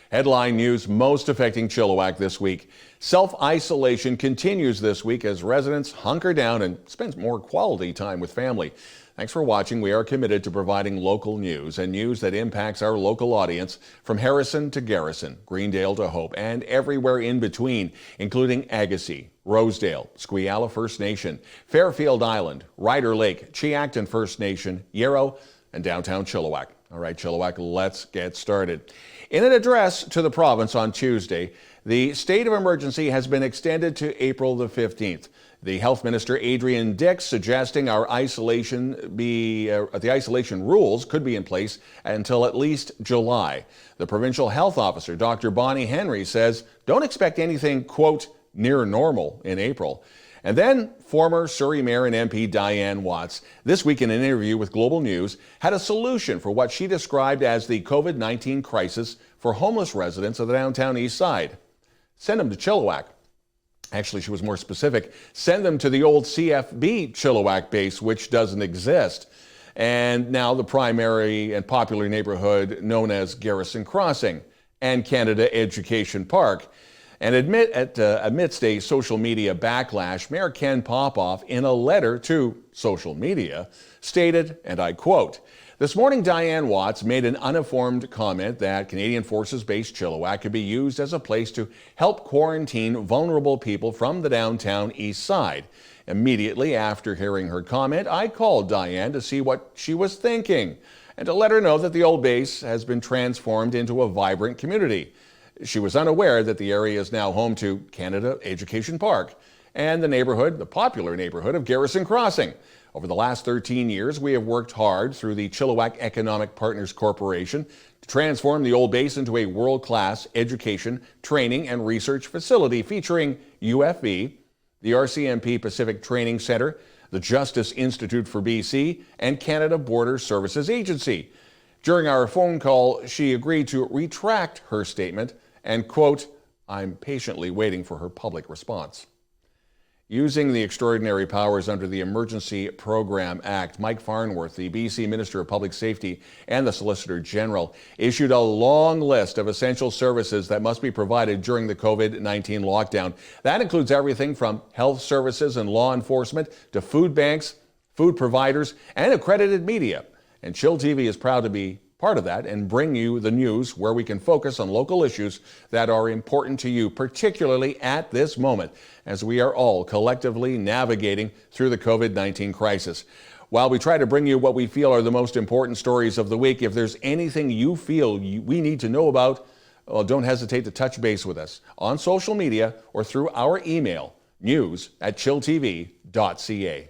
Headline news most affecting Chilliwack this week. Self-isolation continues this week as residents hunker down and spend more quality time with family. Thanks for watching. We are committed to providing local news and news that impacts our local audience from Harrison to Garrison, Greendale to Hope, and everywhere in between, including Agassiz, Rosedale, Squeala First Nation, Fairfield Island, Ryder Lake, Cheacton First Nation, Yarrow, and downtown Chilliwack. All right, Chilliwack, let's get started. In an address to the province on Tuesday, the state of emergency has been extended to April the 15th. The Health Minister Adrian Dix suggesting the isolation rules could be in place until at least July. The provincial health officer, Dr. Bonnie Henry, says don't expect anything, quote, near normal in April. And then former Surrey Mayor and MP Diane Watts, this week in an interview with Global News, had a solution for what she described as the COVID-19 crisis for homeless residents of the downtown east side. Send them to Chilliwack. Actually, she was more specific. Send them to the old CFB Chilliwack base, which doesn't exist, and now the primary and popular neighborhood known as Garrison Crossing and Canada Education Park. And amidst a social media backlash, Mayor Ken Popoff, in a letter to social media, stated, and I quote, "This morning, Diane Watts made an uninformed comment that Canadian Forces-based Chilliwack could be used as a place to help quarantine vulnerable people from the downtown east side. Immediately after hearing her comment, I called Diane to see what she was thinking and to let her know that the old base has been transformed into a vibrant community. She was unaware that the area is now home to Canada Education Park and the popular neighborhood of Garrison Crossing. Over the last 13 years, we have worked hard through the Chilliwack Economic Partners Corporation to transform the old base into a world-class education, training, and research facility featuring UFV, the RCMP Pacific Training Center, the Justice Institute for BC, and Canada Border Services Agency. During our phone call, she agreed to retract her statement and, quote, I'm patiently waiting for her public response." Using the extraordinary powers under the Emergency Program Act, Mike Farnworth, the BC Minister of Public Safety and the Solicitor General, issued a long list of essential services that must be provided during the COVID-19 lockdown. That includes everything from health services and law enforcement to food banks, food providers, and accredited media. And Chill TV is proud to be part of that and bring you the news where we can focus on local issues that are important to you, particularly at this moment, as we are all collectively navigating through the COVID-19 crisis. While we try to bring you what we feel are the most important stories of the week, if there's anything you feel we need to know about, well, don't hesitate to touch base with us on social media or through our email, news@chilltv.ca.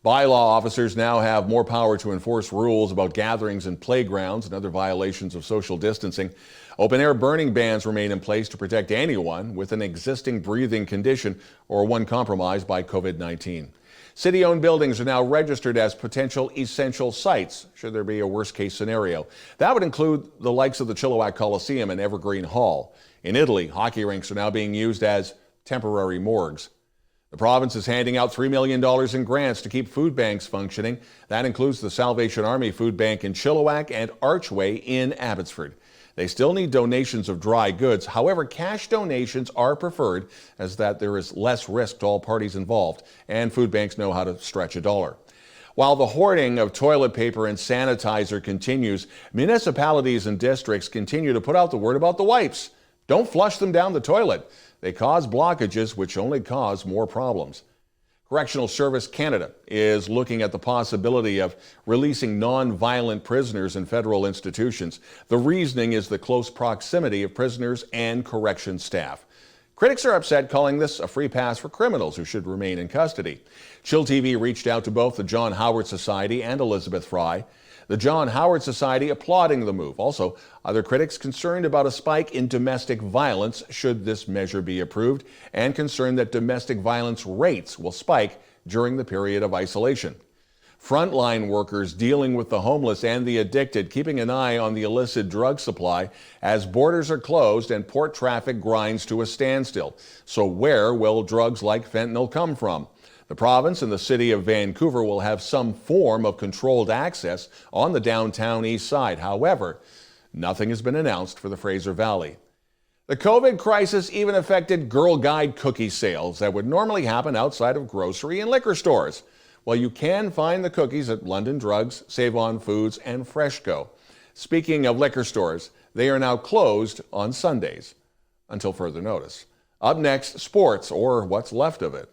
Bylaw officers now have more power to enforce rules about gatherings in playgrounds and other violations of social distancing. Open-air burning bans remain in place to protect anyone with an existing breathing condition or one compromised by COVID-19. City-owned buildings are now registered as potential essential sites, should there be a worst-case scenario. That would include the likes of the Chilliwack Coliseum and Evergreen Hall. In Italy, hockey rinks are now being used as temporary morgues. The province is handing out $3 million in grants to keep food banks functioning. That includes the Salvation Army Food Bank in Chilliwack and Archway in Abbotsford. They still need donations of dry goods. However, cash donations are preferred as that there is less risk to all parties involved, and food banks know how to stretch a dollar. While the hoarding of toilet paper and sanitizer continues, municipalities and districts continue to put out the word about the wipes. Don't flush them down the toilet. They cause blockages, which only cause more problems. Correctional Service Canada is looking at the possibility of releasing non-violent prisoners in federal institutions. The reasoning is the close proximity of prisoners and correction staff. Critics are upset, calling this a free pass for criminals who should remain in custody. Chill TV reached out to both the John Howard Society and Elizabeth Fry. The John Howard Society applauding the move. Also, other critics concerned about a spike in domestic violence should this measure be approved, and concerned that domestic violence rates will spike during the period of isolation. Frontline workers dealing with the homeless and the addicted, keeping an eye on the illicit drug supply as borders are closed and port traffic grinds to a standstill. So where will drugs like fentanyl come from? The province and the city of Vancouver will have some form of controlled access on the downtown east side. However, nothing has been announced for the Fraser Valley. The COVID crisis even affected Girl Guide cookie sales that would normally happen outside of grocery and liquor stores. Well, you can find the cookies at London Drugs, Save On Foods, and Freshco. Speaking of liquor stores, they are now closed on Sundays until further notice. Up next, sports, or what's left of it.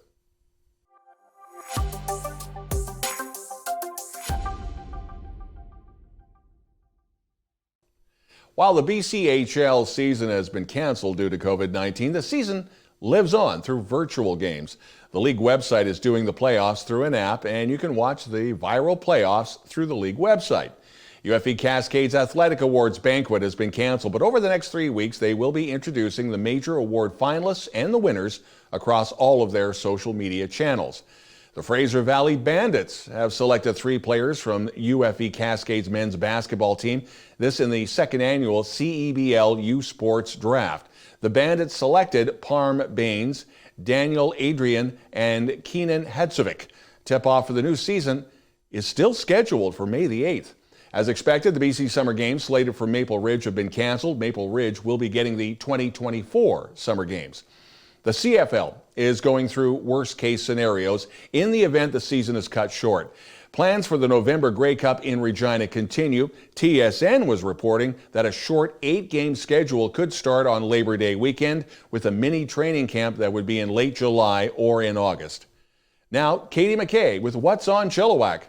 While the BCHL season has been canceled due to COVID-19, the season lives on through virtual games. The league website is doing the playoffs through an app, and you can watch the viral playoffs through the league website. UFE Cascades Athletic Awards banquet has been canceled, but over the next 3 weeks, they will be introducing the major award finalists and the winners across all of their social media channels. The Fraser Valley Bandits have selected 3 players from UFE Cascades men's basketball team, this in the second annual CEBL U Sports Draft. The Bandits selected Parm Baines, Daniel Adrian, and Keenan Hedzovic. Tip-off for the new season is still scheduled for May the 8th. As expected, the BC Summer Games slated for Maple Ridge have been canceled. Maple Ridge will be getting the 2024 Summer Games. The CFL is going through worst-case scenarios in the event the season is cut short. Plans for the November Grey Cup in Regina continue. TSN was reporting that a short 8-game schedule could start on Labor Day weekend with a mini training camp that would be in late July or in August. Now, Katie McKay with What's on Chilliwack.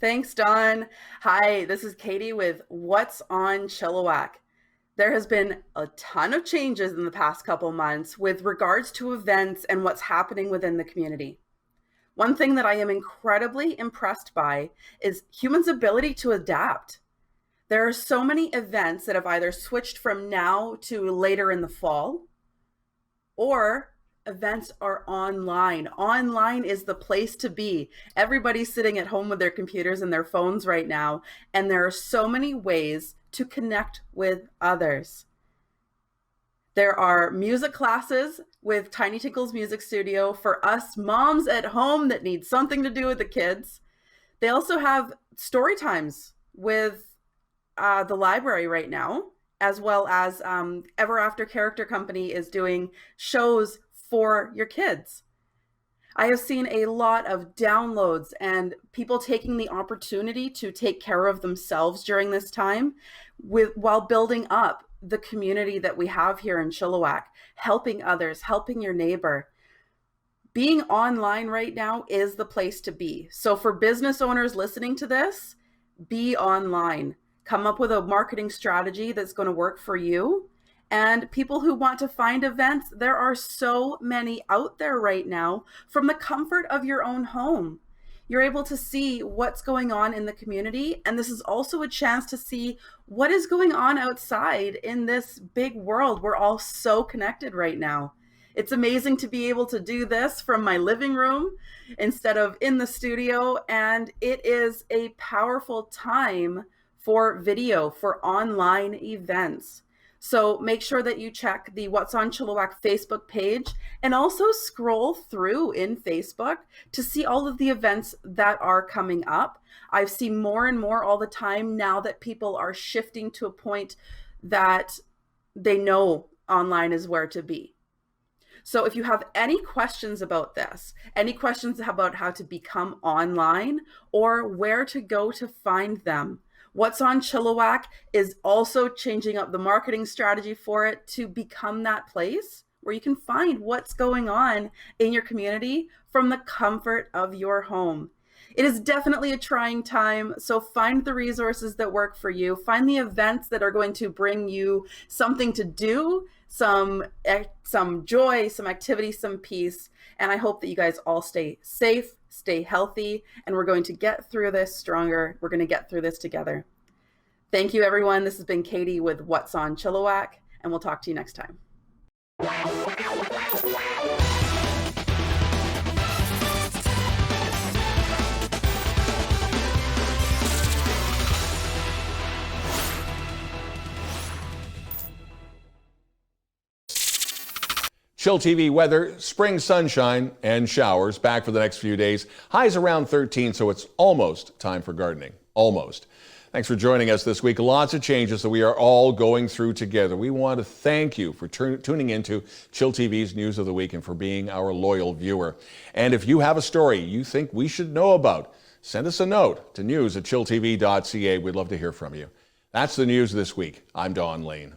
Thanks, Don. Hi, this is Katie with What's on Chilliwack. There has been a ton of changes in the past couple months with regards to events and what's happening within the community. One thing that I am incredibly impressed by is humans' ability to adapt. There are so many events that have either switched from now to later in the fall, or events are online. Online is the place to be. Everybody's sitting at home with their computers and their phones right now, and there are so many ways to connect with others. There are music classes with Tiny Tinkles Music Studio for us moms at home that need something to do with the kids. They also have story times with the library right now, as well as Ever After Character Company is doing shows for your kids. I have seen a lot of downloads and people taking the opportunity to take care of themselves during this time while building up the community that we have here in Chilliwack, helping others, helping your neighbor. Being online right now is the place to be. So for business owners listening to this, be online. Come up with a marketing strategy that's going to work for you. And people who want to find events, there are so many out there right now from the comfort of your own home. You're able to see what's going on in the community. And this is also a chance to see what is going on outside in this big world. We're all so connected right now. It's amazing to be able to do this from my living room instead of in the studio. And it is a powerful time for video, for online events. So make sure that you check the What's on Chilliwack Facebook page and also scroll through in Facebook to see all of the events that are coming up. I've seen more and more all the time now that people are shifting to a point that they know online is where to be. So if you have any questions about this, any questions about how to become online or where to go to find them, What's on Chilliwack is also changing up the marketing strategy for it to become that place where you can find what's going on in your community from the comfort of your home. It is definitely a trying time, so find the resources that work for you. Find the events that are going to bring you something to do, some joy, some activity, some peace. And I hope that you guys all stay safe, stay healthy, and we're going to get through this stronger. We're going to get through this together. Thank you, everyone. This has been Katie with What's on Chilliwack, and we'll talk to you next time. Chill TV weather, spring sunshine and showers back for the next few days. Highs around 13, so it's almost time for gardening. Almost. Thanks for joining us this week. Lots of changes that we are all going through together. We want to thank you for tuning into Chill TV's News of the Week and for being our loyal viewer. And if you have a story you think we should know about, send us a note to news@chilltv.ca. We'd love to hear from you. That's the news this week. I'm Don Lane.